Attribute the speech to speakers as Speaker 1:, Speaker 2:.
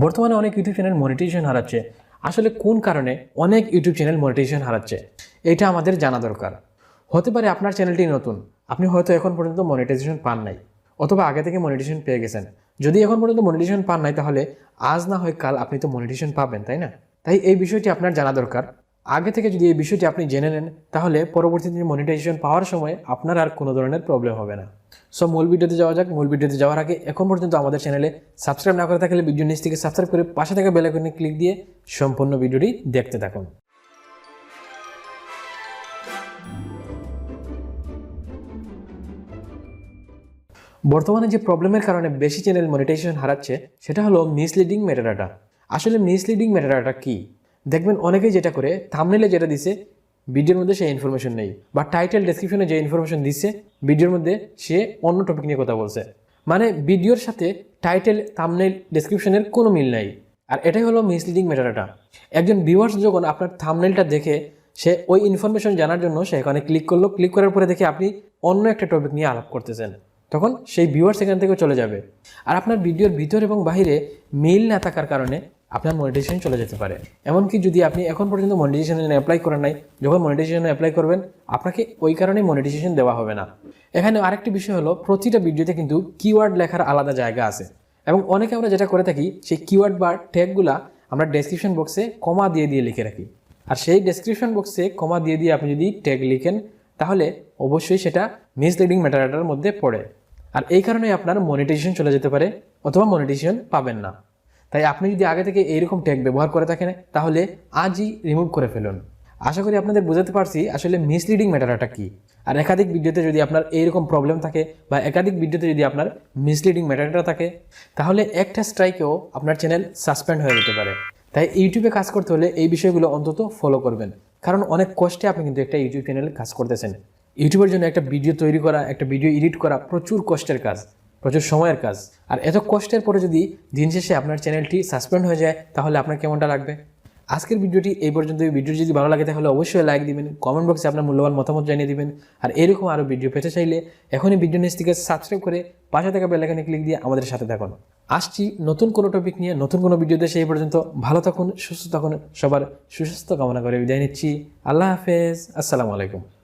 Speaker 1: বর্তমানে অনেক YouTube channel monetization হারাচ্ছে। আসলে কোন কারণে অনেক ইউটিউব চ্যানেল মনিটাইজেশন হারাচ্ছে এটা আমাদের জানা দরকার। হতে পারে আপনার চ্যানেলটি নতুন, আপনি হয়তো এখন পর্যন্ত মনিটাইজেশন পান নাই, অথবা আগে থেকে মনিটাইজেশন পেয়ে গেছেন। যদি এখন পর্যন্ত মনিটাইজেশন পান নাই, তাহলে আজ না হয় কাল আপনি তো মনিটাইজেশন পাবেন, তাই না? তাই এই বিষয়টি আপনার জানা দরকার। আগে থেকে যদি এই বিষয়টি আপনি জেনে নেন, তাহলে পরবর্তীতে মনিটাইজেশন পাওয়ার সময় আপনার আর কোনো ধরনের প্রবলেম হবে না। সো মূল ভিডিওতে যাওয়া যাক। মূল ভিডিওতে যাওয়ার আগে এখন পর্যন্ত আমাদের চ্যানেলে সাবস্ক্রাইব না করে থাকলে ভিডিও নিচ থেকে সাবস্ক্রাইব করে পাশে থাকা বেল আইকনে ক্লিক দিয়ে সম্পূর্ণ ভিডিওটি দেখতে থাকুন। বর্তমানে যে প্রবলেমের কারণে বেশি চ্যানেল মনিটাইজেশন হারাচ্ছে সেটা হলো মিসলিডিং মেটাডাটা। আসলে মিসলিডিং মেটাডাটা কি? দেখবেন অনেকেই যেটা করে, থাম্বনেইলে যেটা দিছে ভিডিওর মধ্যে সেই ইনফরমেশন নেই, বা টাইটেল ডেসক্রিপশনে যে ইনফরমেশন দিচ্ছে ভিডিওর মধ্যে সে অন্য টপিক নিয়ে কথা বলছে। মানে ভিডিওর সাথে টাইটেল, থাম্বনেইল, ডেসক্রিপশনের কোনো মিল নাই। আর এটাই হলো মিসলিডিং মেটাডাটা। একজন ভিউয়ার্স যখন আপনার থাম্বনেইলটা দেখে সে ওই ইনফরমেশন জানার জন্য সে এখানে ক্লিক করলো, ক্লিক করার পরে দেখে আপনি অন্য একটা টপিক নিয়ে আলাপ করতেছেন, তখন সেই ভিউয়ার সেখান থেকে চলে যাবে। আর আপনার ভিডিওর ভিতর এবং বাহিরে মিল না থাকার কারণে আপনার মনিটাইজেশন চলে যেতে পারে। এমনকি যদি আপনি এখন পর্যন্ত মনিটাইজেশন অ্যাপ্লাই করেন নাই, যখন মনিটাইজেশন অ্যাপ্লাই করবেন আপনাকে ওই কারণে মনিটাইজেশন দেওয়া হবে না। এখানে আরেকটি বিষয় হলো, প্রতিটা ভিডিওতে কিন্তু কিওয়ার্ড লেখার আলাদা জায়গা আছে, এবং অনেকে আমরা যেটা করে থাকি সেই কিওয়ার্ড বা ট্যাগগুলা আমরা ডেসক্রিপশন বক্সে কমা দিয়ে দিয়ে লিখে রাখি। আর সেই ডেসক্রিপশন বক্সে কমা দিয়ে দিয়ে আপনি যদি ট্যাগ লিখেন, তাহলে অবশ্যই সেটা মিসলিডিং মেটাডাটার মধ্যে পড়ে। আর এই কারণে আপনার মনিটাইজেশন চলে যেতে পারে, অথবা মনিটাইজেশন পাবেন না। তাই আপনি যদি আগে থেকে এইরকম ট্যাগ ব্যবহার করে থাকেন, তাহলে আজই রিমুভ করে ফেলুন। আশা করি আপনাদের বোঝাতে পারছি আসলে মিসলিডিং মেটাডাটা কি। আর একাধিক ভিডিওতে যদি আপনার এইরকম প্রবলেম থাকে, বা একাধিক ভিডিওতে যদি আপনার মিসলিডিং মেটাডাটা থাকে, তাহলে একটা স্ট্রাইকেও আপনার চ্যানেল সাসপেন্ড হয়ে যেতে পারে। তাই ইউটিউবে কাজ করতে হলে এই বিষয়গুলো অন্তত ফলো করবেন, কারণ অনেক কষ্টে আপনি কিন্তু একটা ইউটিউব চ্যানেলে কাজ করতেছেন। ইউটিউবের জন্য একটা ভিডিও তৈরি করা, একটা ভিডিও এডিট করা প্রচুর কষ্টের কাজ, প্রচুর সময়ের কাজ। আর এত কষ্টের পরে যদি দিন শেষে আপনার চ্যানেলটি সাসপেন্ড হয়ে যায়, তাহলে আপনার কেমনটা লাগবে? আজকের ভিডিওটি এই পর্যন্ত। ভিডিও যদি ভালো লাগে তাহলে অবশ্যই লাইক দিবেন, কমেন্ট বক্সে আপনার মূল্যবান মতামত জানিয়ে দিবেন। আর এরকম আরও ভিডিও পেতে চাইলে এখনই ভিডিও নিচ থেকে সাবস্ক্রাইব করে পাশে থাকা বেল আইকনে ক্লিক দিয়ে আমাদের সাথে থাকুন। আসছি নতুন কোনো টপিক নিয়ে, নতুন কোনো ভিডিওতে। সেই পর্যন্ত ভালো থাকুন, সুস্থ থাকুন। সবার সুস্বাস্থ্য কামনা করে বিদায় নিচ্ছি। আল্লাহ হাফেজ, আসসালামু আলাইকুম।